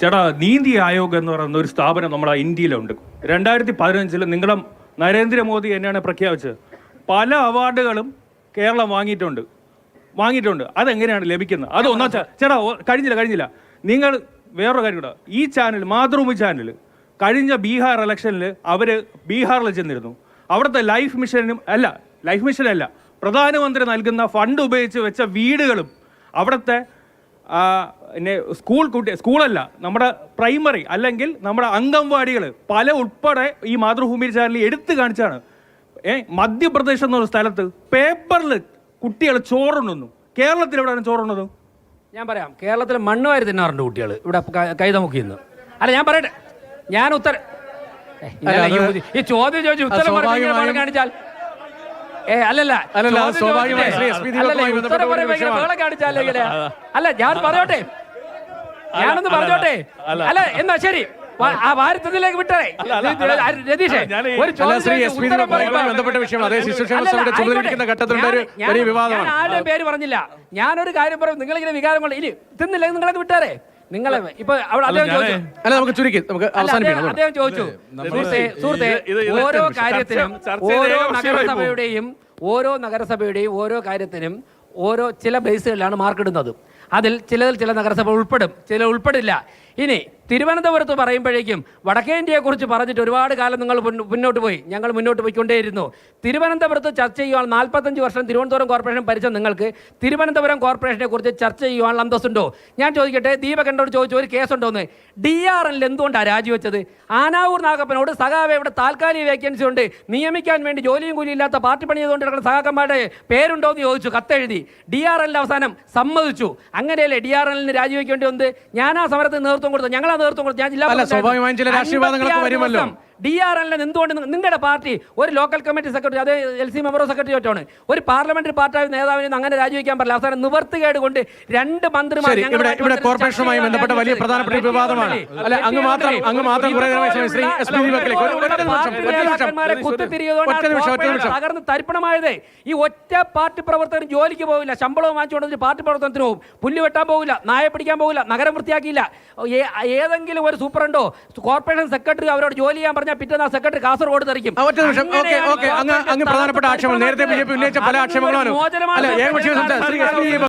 ചേട്ടാ, നീതി ആയോഗ് എന്ന് പറയുന്ന ഒരു സ്ഥാപനം നമ്മുടെ ഇന്ത്യയിലുണ്ട്. 2015 നിങ്ങളെ നരേന്ദ്രമോദി തന്നെയാണ് പ്രഖ്യാപിച്ചത്. പല അവാർഡുകളും കേരളം വാങ്ങിയിട്ടുണ്ട്. അതെങ്ങനെയാണ് ലഭിക്കുന്നത്? അത് ഒന്നാ ചേട്ടാ, കഴിഞ്ഞില്ല. നിങ്ങൾ വേറൊരു കാര്യം കൂടെ, ഈ ചാനൽ, മാതൃഭൂമി ചാനൽ, കഴിഞ്ഞ ബീഹാർ ഇലക്ഷനിൽ അവർ ബീഹാറിൽ ചെന്നിരുന്നു. അവിടുത്തെ ലൈഫ് മിഷനല്ല പ്രധാനമന്ത്രി നൽകുന്ന ഫണ്ട് ഉപയോഗിച്ച് വെച്ച വീടുകളും അവിടുത്തെ പിന്നെ സ്കൂളല്ല, നമ്മുടെ പ്രൈമറി അല്ലെങ്കിൽ നമ്മുടെ അംഗൻവാടികൾ പല ഉൾപ്പെടെ ഈ മാതൃഭൂമി ചാനലിൽ എടുത്തു കാണിച്ചാണ്. മധ്യപ്രദേശ് എന്നൊരു സ്ഥലത്ത് പേപ്പറിൽ കുട്ടികൾ ചോറുണ്ണുന്നു. കേരളത്തിൽ എവിടെയാണ് ചോറുണ്ണത്? ഞാൻ പറയാം, കേരളത്തിൽ മണ്ണ് വാരി തിന്നാറുണ്ട് കുട്ടികൾ ഇവിടെ കൈതമുക്കിന്ന്. അല്ല, ഞാൻ പറയട്ടെ, ഞാൻ ഈ ചോദ്യം ചോദിച്ചു ഉത്തരം കാണിച്ചാൽ അല്ല, ഞാനൊന്ന് പറഞ്ഞോട്ടെ. അല്ല, എന്നാ ശരി, ആ ഭാരതത്തിലേക്ക് വിട്ടേ രതീഷേ. ആരുടെ പേര് പറഞ്ഞില്ല, ഞാനൊരു കാര്യം പറയും. നിങ്ങളിങ്ങനെ വികാരം കൊണ്ട് ഇനി തിന്നില്ലെങ്കിൽ നിങ്ങളത് വിട്ടാരേ. നിങ്ങളെ ഇപ്പൊ അവിടെ അദ്ദേഹം ചോദിച്ചു, സുഹൃത്തെ, ഓരോ കാര്യത്തിനും ഓരോ നഗരസഭയുടെയും ഓരോ കാര്യത്തിനും ചില ബേസുകളിലാണ് മാർക്കിടുന്നത്. അതിൽ ചില നഗരസഭ ഉൾപ്പെടും, ചില ഉൾപ്പെടില്ല. ഇനി തിരുവനന്തപുരത്ത് പറയുമ്പോഴേക്കും വടക്കേ ഇന്ത്യയെക്കുറിച്ച് പറഞ്ഞിട്ട് ഒരുപാട് കാലം നിങ്ങൾ ഞങ്ങൾ മുന്നോട്ട് പോയിക്കൊണ്ടേയിരുന്നു. തിരുവനന്തപുരത്ത് ചർച്ച ചെയ്യുവാൻ 45 വർഷം തിരുവനന്തപുരം കോർപ്പറേഷൻ ഭരിച്ച നിങ്ങൾക്ക് തിരുവനന്തപുരം കോർപ്പറേഷനെ കുറിച്ച് ചർച്ച ചെയ്യുവാൻ അന്തസ്സുണ്ടോ? ഞാൻ ചോദിക്കട്ടെ, ദീപകണ്ഠനോട് ചോദിച്ചു, ഒരു കേസുണ്ടോന്ന്. DRL എന്തുകൊണ്ടാണ് രാജിവെച്ചത്? ആനാവൂർ നാഗപ്പനോട് സഖാവ് ഇവിടെ താൽക്കാലിക വേക്കൻസി ഉണ്ട്, നിയമിക്കാൻ വേണ്ടി ജോലിയും കൂലിയില്ലാത്ത പാർട്ടി പണിയതുകൊണ്ട് കിടക്കുന്ന സഖാക്കന്മാരുടെ പേരുണ്ടോയെന്ന് ചോദിച്ചു, കത്തെഴുതി. DRL അവസാനം സമ്മതിച്ചു. അങ്ങനെയല്ലേ DRL രാജിവെക്കേണ്ടി വന്നത്? ഞാൻ ആ സമരത്തിന് നേതൃത്വം കൊടുത്തു, ഞങ്ങൾ നേതൃത്വം കൊടുത്തു. ഞാൻ ജില്ലാ DRL എന്തുകൊണ്ട് നിങ്ങളുടെ പാർട്ടി ഒരു ലോക്കൽ കമ്മിറ്റി സെക്രട്ടറി, അത് LC മെമ്പറോ സെക്രട്ടറി ഒറ്റാണ്, ഒരു പാർലമെന്ററി പാർട്ടി നേതാവിനെ അങ്ങനെ രാജിവെക്കാൻ പറ്റില്ല. അവസാനം നിവർത്തികേട് കൊണ്ട് 2 മന്ത്രിമാർ കോർപ്പറേഷനുമായി ബന്ധപ്പെട്ട വലിയ പ്രധാനപ്പെട്ട വിവാദമാണ്. തകർന്ന് തരിപ്പണമായത്. ഈ ഒറ്റ പാർട്ടി പ്രവർത്തകർ ജോലിക്ക് പോകില്ല, ശമ്പളവും വാങ്ങിച്ചുകൊണ്ട് പാർട്ടി പ്രവർത്തനത്തിന് പോകും, പുല്ല് വെട്ടാൻ പോകില്ല, നായ പിടിക്കാൻ പോകില്ല, നഗരം വൃത്തിയാക്കിയില്ല. ഏതെങ്കിലും ഒരു സൂപ്രണ്ടോ കോർപ്പറേഷൻ സെക്രട്ടറി അവരോട് ജോലി ചെയ്യാൻ പിറ്റേന്ന് ആ സെക്രട്ടറി കാസർഗോഡ് തെറിക്കും. പ്രധാനപ്പെട്ട ആക്ഷേപങ്ങൾ നേരത്തെ BJP ഉന്നയിച്ച പല ആക്ഷേപങ്ങളും